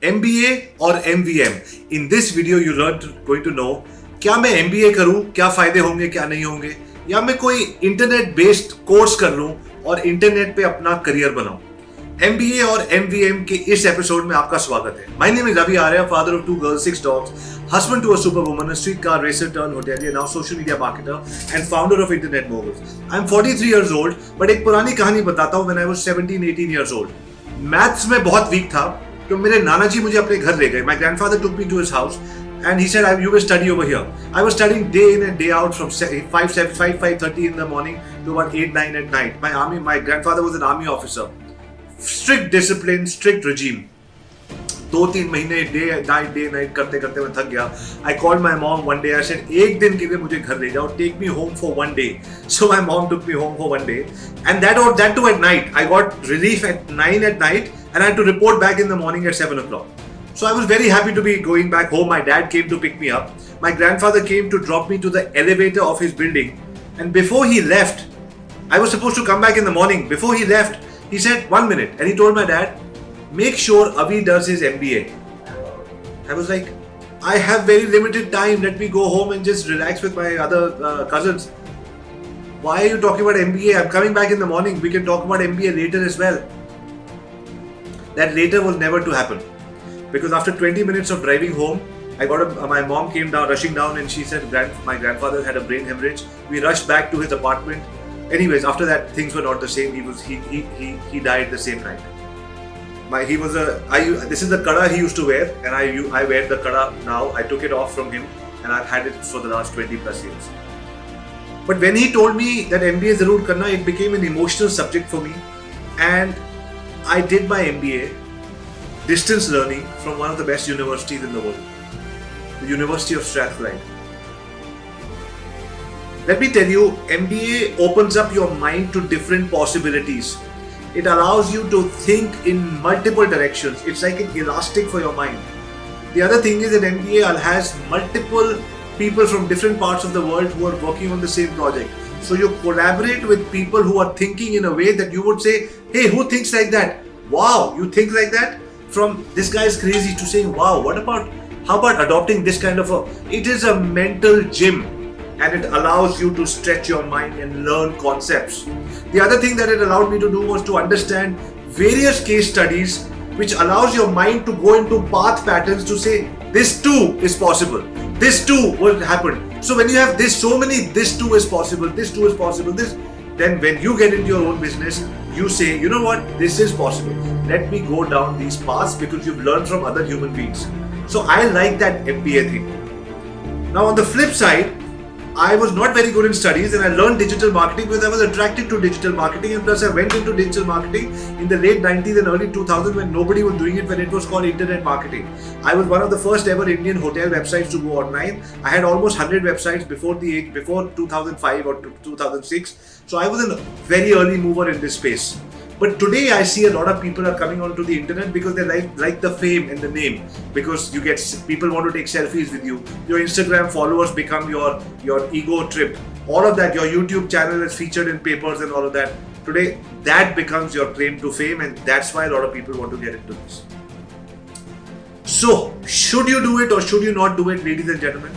MBA और MVM. In this video you going to know क्या मैं MBA करूं, क्या फायदे होंगे क्या नहीं होंगे, या मैं कोई इंटरनेट बेस्ड कोर्स कर लूं और इंटरनेट पे अपना करियर बनाऊं. MBA और MVM के इस एपिसोड में आपका स्वागत है. My name is Avi Arya, father of 2 girls, 6 dogs, husband to a superwoman, a streetcar racer turned hotelier, now social media marketer and founder of Internet Moguls. I'm 43 years old, but एक पुरानी कहानी बताता हूँ. When I was 17-18 years old, maths में बहुत week था, तो मेरे नाना जी मुझे अपने घर ले गए. My grandfather took me to his house and he said, "You will study over here." I was studying day in and day out from 5:30 in the morning to about 8-9 at night. My grandfather was an army officer. Strict discipline, strict regime. 2-3 महीने day night करते करते मैं थक गया. I called my mom one day. I said, एक दिन के लिए मुझे घर ले जाओ. Take me home for one day. So my mom took me home for one day, and that too at night. I got relief at 9 at night, and I had to report back in the morning at 7 o'clock. So I was very happy to be going back home. My dad came to pick me up. My grandfather came to drop me to the elevator of his building, and before he left, I was supposed to come back in the morning. Before he left, he said, "1 minute," and he told my dad, "Make sure Avi does his MBA." I was like, I have very limited time. Let me go home and just relax with my other cousins. Why are you talking about MBA? I'm coming back in the morning. We can talk about MBA later as well. That later was never to happen. Because after 20 minutes of driving home, my mom came down, rushing down, and she said my grandfather had a brain hemorrhage. We rushed back to his apartment. Anyways, after that, things were not the same. He died the same night. This is the kada he used to wear, and I wear the kada now. I took it off from him, and I've had it for the last 20 plus years. But when he told me that MBA zarur karna, it became an emotional subject for me, and I did my MBA distance learning from one of the best universities in the world, the University of Strathclyde. Let me tell you, MBA opens up your mind to different possibilities. It allows you to think in multiple directions. It's like an elastic for your mind. The other thing is that MBA has multiple people from different parts of the world who are working on the same project. So you collaborate with people who are thinking in a way that you would say, "Hey, who thinks like that? Wow, you think like that?" From this guy is crazy to saying, "Wow, how about adopting this kind of it is a mental gym, and it allows you to stretch your mind and learn concepts." The other thing that it allowed me to do was to understand various case studies, which allows your mind to go into path patterns to say, this too is possible, this too will happen. So when you have so many this too is possible, then when you get into your own business, you say, "You know what, this is possible. Let me go down these paths," because you've learned from other human beings. So I like that MBA thing. Now on the flip side, I was not very good in studies, and I learned digital marketing because I was attracted to digital marketing, and plus I went into digital marketing in the late 90s and early 2000s when nobody was doing it, when it was called internet marketing. I was one of the first ever Indian hotel websites to go online. I had almost 100 websites before 2005 or 2006. So I was a very early mover in this space. But today I see a lot of people are coming onto the internet because they like the fame and the name, because people want to take selfies with you. Your Instagram followers become your ego trip. All of that, your YouTube channel is featured in papers and all of that. Today that becomes your claim to fame, and that's why a lot of people want to get into this. So should you do it or should you not do it, ladies and gentlemen?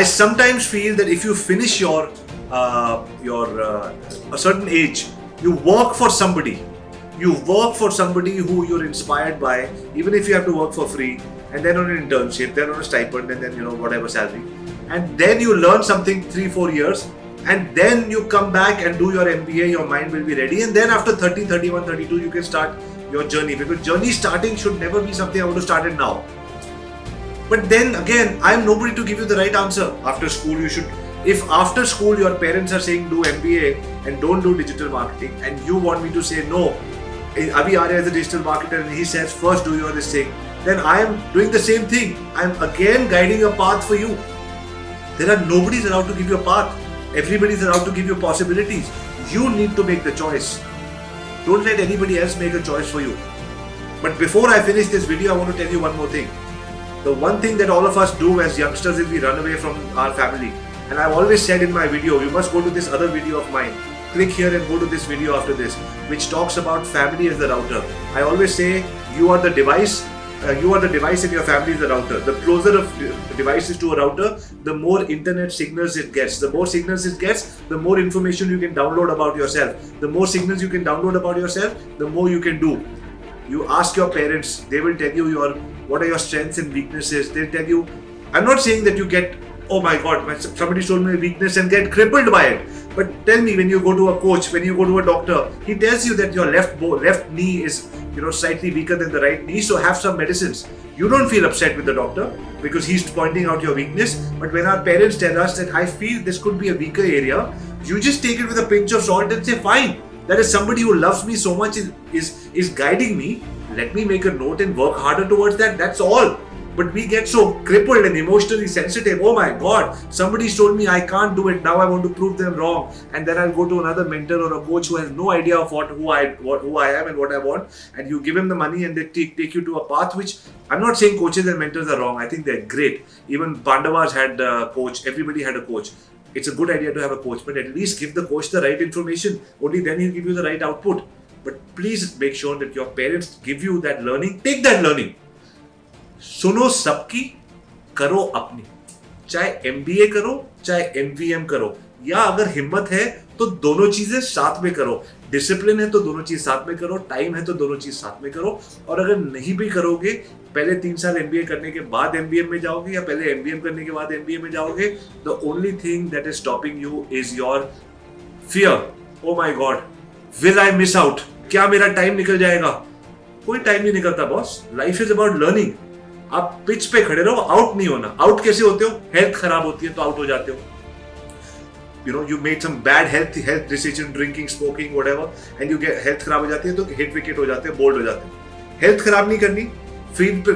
I sometimes feel that if you finish your a certain age, you work for somebody who you're inspired by, even if you have to work for free, and then on an internship, then on a stipend, and then whatever salary, and then you learn something 3-4 years, and then you come back and do your MBA. Your mind will be ready, and then after 30, 31, 32, you can start your journey, because journey starting should never be something I want to start it now. But then again, I am nobody to give you the right answer. After school, if after school your parents are saying do MBA and don't do digital marketing, and you want me to say no, Avi Arya is a digital marketer and he says first do this thing, then I am doing the same thing. I am again guiding a path for you. Nobody's allowed to give you a path. Everybody's allowed to give you possibilities. You need to make the choice. Don't let anybody else make a choice for you. But before I finish this video, I want to tell you one more thing. The one thing that all of us do as youngsters is we run away from our family. And I've always said in my video, you must go to this other video of mine. Click here and go to this video after this, which talks about family as the router. I always say you are the device you are the device and your family is the router. The closer a device is to a router, the more internet signals it gets. The more signals it gets, the more information you can download about yourself. The more signals you can download about yourself, the more you can do. You ask your parents, they will tell you what are your strengths and weaknesses. They'll tell you, I'm not saying that you get, oh my God, somebody told me a weakness and get crippled by it. But tell me, when you go to a coach, when you go to a doctor, he tells you that your left knee is slightly weaker than the right knee, so have some medicines. You don't feel upset with the doctor because he's pointing out your weakness. But when our parents tell us that I feel this could be a weaker area, you just take it with a pinch of salt and say, fine, that is somebody who loves me so much is guiding me. Let me make a note and work harder towards that. That's all. But we get so crippled and emotionally sensitive. Oh my God, somebody told me I can't do it. Now I want to prove them wrong. And then I'll go to another mentor or a coach who has no idea of who I am and what I want. And you give him the money and they take you to a path which, I'm not saying coaches and mentors are wrong. I think they're great. Even Pandavas had a coach. Everybody had a coach. It's a good idea to have a coach, but at least give the coach the right information. Only then he'll give you the right output. But please make sure that your parents give you that learning. Take that learning. सुनो सबकी, करो अपनी. चाहे MBA करो, चाहे MVM करो, या अगर हिम्मत है तो दोनों चीजें साथ में करो. डिसिप्लिन है तो दोनों चीज साथ में करो, टाइम है तो दोनों चीज साथ में करो. और अगर नहीं भी करोगे, पहले 3 साल MBA करने के बाद MBM में जाओगे या पहले MBM करने के बाद MBA में जाओगे, the only thing that is stopping you is your fear. Oh my God, will I miss out? क्या मेरा टाइम निकल जाएगा? कोई टाइम नहीं निकलता boss. Life is about learning. आप पिच पे खड़े रहो, आउट नहीं होना. आउट कैसे होते हो? हेल्थ खराब होती है तो आउट हो जाते हो. You made some bad health decision, drinking, smoking, whatever, and you get health खराब हो जाती है तो हिट विकेट हो जाते हैं, बोल्ड हो जाते हैं. हेल्थ खराब नहीं करनी, फील्ड पे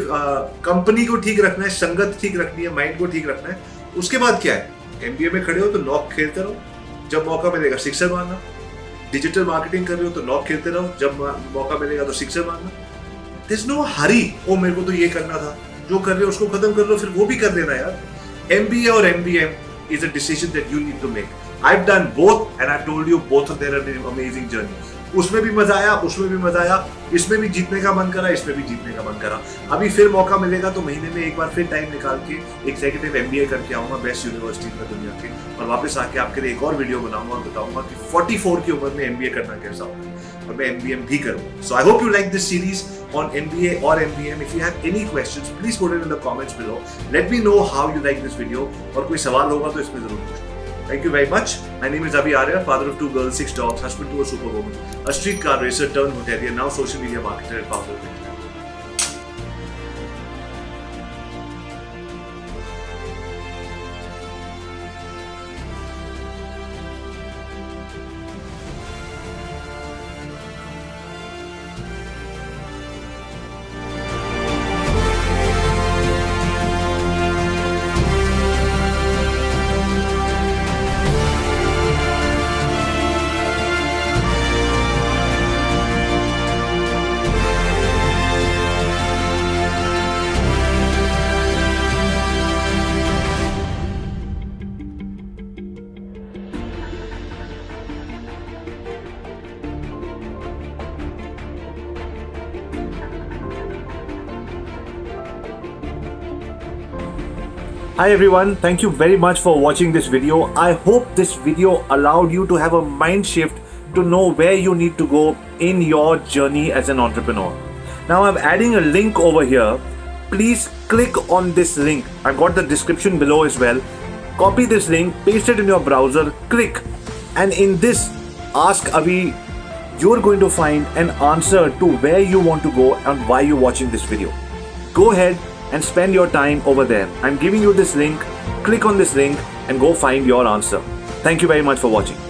कंपनी को ठीक रखना है, संगत ठीक रखनी है, माइंड को ठीक रखना है. उसके बाद क्या है? MBA में खड़े हो तो नॉक खेलते रहो, जब मौका मिलेगा सिक्सर मारना. डिजिटल मार्केटिंग कर रहे हो तो नॉक खेलते रहो, जब मौका मिलेगा तो सिक्सर मारना. There's no hurry. ओ मेरे को तो ये करना था, जो कर रहे हो उसको खत्म कर लो, फिर वो भी कर लेना यार. MBA और MBM is a decision that you need to make. I've done both and I've told you both of them are an amazing journey. उसमें भी मजा आया, उसमें भी मजा आया, इसमें भी जीतने का मन करा, इसमें भी जीतने का मन करा. अभी फिर मौका मिलेगा तो महीने में एक बार फिर टाइम निकाल के एग्जीक्यूटिव MBA करके आऊंगा बेस्ट यूनिवर्सिटी में दुनिया के, और वापस आके आपके लिए एक और वीडियो बनाऊंगा और बताऊंगा कि 44 की उम्र में MBA करना कैसा होगा, और मैं MBM भी करूंगा. So I hope you like this series on MBA or MBM. If you have any questions, please put it in the comments below. Let me know how you like this video. और कोई सवाल होगा तो इसमें जरूर पूछना. Thank you very much. My name is Avi Arya, father of 2 girls, 6 dogs, husband to a superwoman, a street car racer turned hotelier, now social media marketer and founder of India. Hi everyone, thank you very much for watching this video. I hope this video allowed you to have a mind shift to know where you need to go in your journey as an entrepreneur. Now I'm adding a link over here. Please click on this link. I've got the description below as well. Copy this link, paste it in your browser, click, and in this Ask Avi, you're going to find an answer to where you want to go and why you're watching this video. Go ahead and spend your time over there. I'm giving you this link. Click on this link and go find your answer. Thank you very much for watching.